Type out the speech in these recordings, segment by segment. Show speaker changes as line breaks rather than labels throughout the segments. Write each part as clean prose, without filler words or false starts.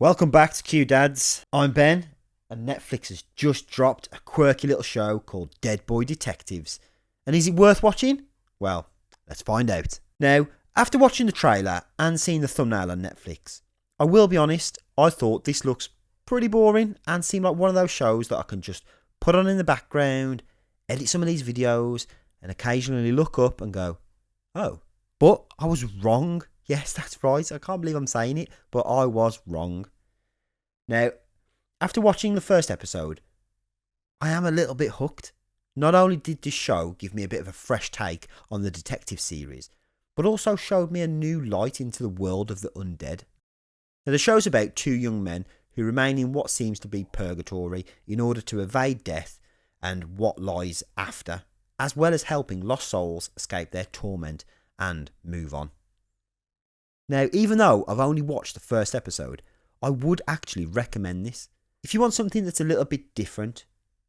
Welcome back to Q Dads. I'm Ben, and Netflix has just dropped a quirky little show called Dead Boy Detectives. And is it worth watching? Well, let's find out. Now, after watching the trailer and seeing the thumbnail on Netflix, I will be honest, I thought this looks pretty boring and seemed like one of those shows that I can just put on in the background, edit some of these videos, and occasionally look up and go, oh. But I was wrong. Yes, that's right. I can't believe I'm saying it, but I was wrong. Now, after watching the first episode, I am a little bit hooked. Not only did this show give me a bit of a fresh take on the detective series, but also showed me a new light into the world of the undead. Now, the show's about two young men who remain in what seems to be purgatory in order to evade death and what lies after, as well as helping lost souls escape their torment and move on. Now, even though I've only watched the first episode, I would actually recommend this. If you want something that's a little bit different,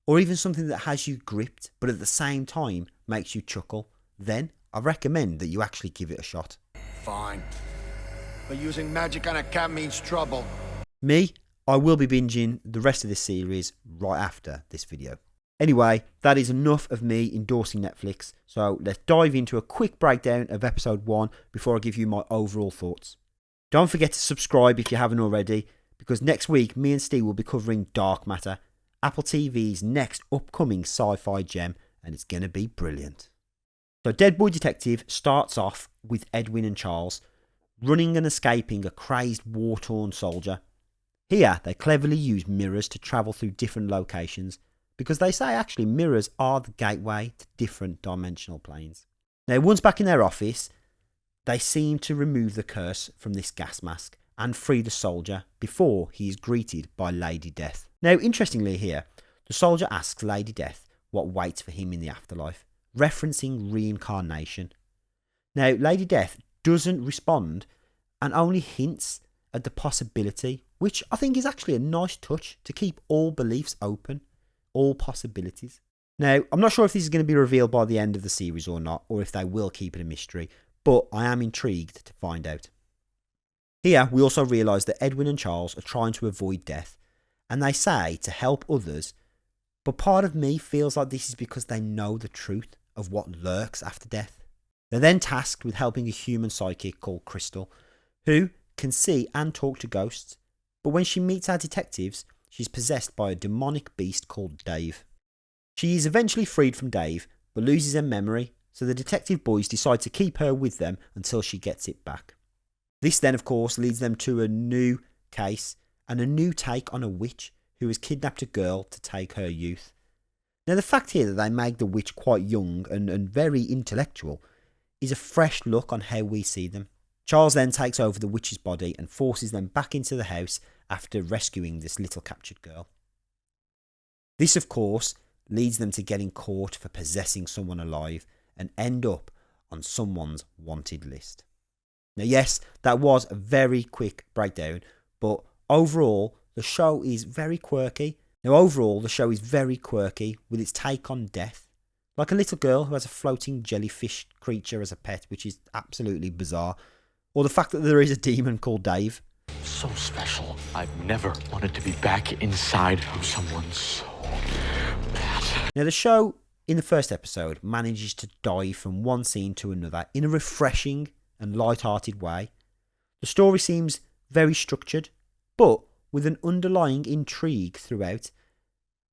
or even something that has you gripped, but at the same time makes you chuckle, then I recommend that you actually give it a shot.
Fine. But using magic on a cat means trouble.
Me, I will be binging the rest of this series right after this video. Anyway, that is enough of me endorsing Netflix, so let's dive into a quick breakdown of episode 1 before I give you my overall thoughts. Don't forget to subscribe if you haven't already, because next week me and Steve will be covering Dark Matter, Apple TV's next upcoming sci-fi gem, and it's going to be brilliant. So Dead Boy Detective starts off with Edwin and Charles running and escaping a crazed war-torn soldier. Here they cleverly use mirrors to travel through different locations, because they say actually mirrors are the gateway to different dimensional planes. Now, once back in their office, they seem to remove the curse from this gas mask and free the soldier before he is greeted by Lady Death. Now, interestingly here, the soldier asks Lady Death what waits for him in the afterlife, referencing reincarnation. Now, Lady Death doesn't respond and only hints at the possibility, which I think is actually a nice touch to keep all beliefs open. All possibilities. Now, I'm not sure if this is going to be revealed by the end of the series or not, or if they will keep it a mystery, but I am intrigued to find out. Here, we also realise that Edwin and Charles are trying to avoid death, and they say to help others, but part of me feels like this is because they know the truth of what lurks after death. They're then tasked with helping a human psychic called Crystal, who can see and talk to ghosts, but when she meets our detectives, she's possessed by a demonic beast called Dave. She is eventually freed from Dave, but loses her memory, so the detective boys decide to keep her with them until she gets it back. This then, of course, leads them to a new case and a new take on a witch who has kidnapped a girl to take her youth. Now, the fact here that they make the witch quite young and very intellectual is a fresh look on how we see them. Charles then takes over the witch's body and forces them back into the house after rescuing this little captured girl. This, of course, leads them to getting caught for possessing someone alive and end up on someone's wanted list. Now, yes, that was a very quick breakdown, but overall, the show is very quirky. With its take on death. Like a little girl who has a floating jellyfish creature as a pet, which is absolutely bizarre. Or the fact that there is a demon called Dave.
So special. I've never wanted to be back inside of someone so bad.
Now, the show in the first episode manages to dive from one scene to another in a refreshing and light-hearted way. The story seems very structured, but with an underlying intrigue throughout,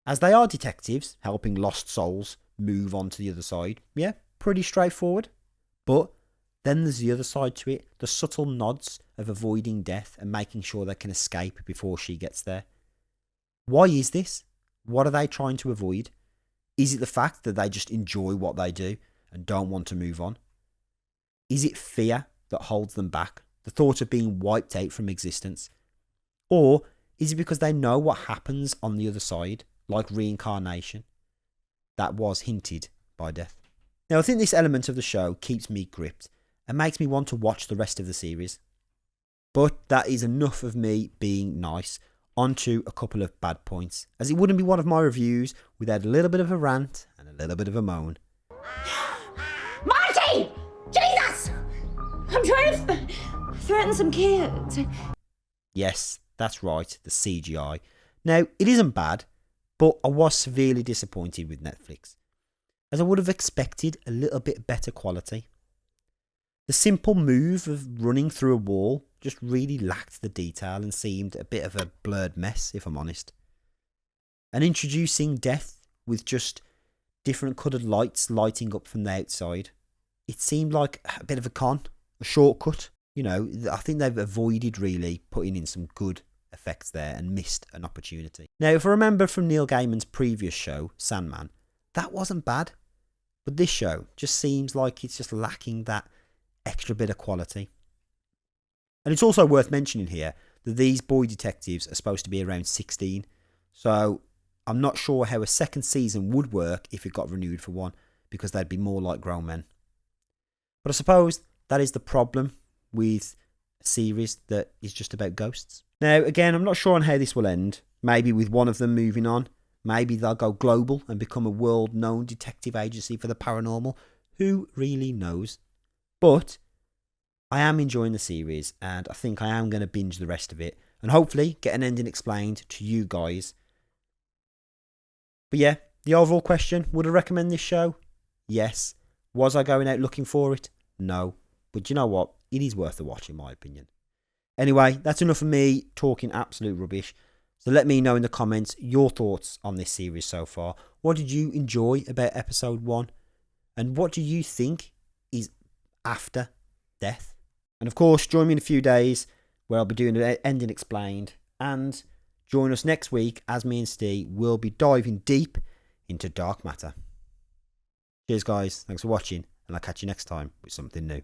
as they are detectives helping lost souls move on to the other side. Yeah, pretty straightforward. But then there's the other side to it, the subtle nods of avoiding death and making sure they can escape before she gets there. Why is this? What are they trying to avoid? Is it the fact that they just enjoy what they do and don't want to move on? Is it fear that holds them back? The thought of being wiped out from existence? Or is it because they know what happens on the other side, like reincarnation? That was hinted by death. Now, I think this element of the show keeps me gripped and makes me want to watch the rest of the series. But that is enough of me being nice. Onto a couple of bad points, as it wouldn't be one of my reviews without a little bit of a rant and a little bit of a moan.
Marty! Jesus! I'm trying to threaten some kids.
Yes, That's right, the CGI. Now, it isn't bad, but I was severely disappointed with Netflix, as I would have expected a little bit better quality. The simple move of running through a wall just really lacked the detail and seemed a bit of a blurred mess, if I'm honest. And introducing death with just different coloured lights lighting up from the outside, it seemed like a bit of a shortcut. You know, I think they've avoided really putting in some good effects there and missed an opportunity. Now, if I remember from Neil Gaiman's previous show, Sandman, that wasn't bad. But this show just seems like it's just lacking that extra bit of quality. And it's also worth mentioning here that these boy detectives are supposed to be around 16. So I'm not sure how a second season would work if it got renewed for one, because they'd be more like grown men. But I suppose that is the problem with a series that is just about ghosts. Now, again, I'm not sure on how this will end. Maybe with one of them moving on. Maybe they'll go global and become a world-known detective agency for the paranormal. Who really knows? But I am enjoying the series, and I think I am going to binge the rest of it and hopefully get an ending explained to you guys. But yeah, the overall question, would I recommend this show? Yes. Was I going out looking for it? No. But you know what? It is worth a watch in my opinion. Anyway, that's enough of me talking absolute rubbish. So let me know in the comments your thoughts on this series so far. What did you enjoy about episode 1? And what do you think is after death? And of course, join me in a few days where I'll be doing an ending explained. And join us next week as me and Steve will be diving deep into dark matter. Cheers guys, thanks for watching, and I'll catch you next time with something new.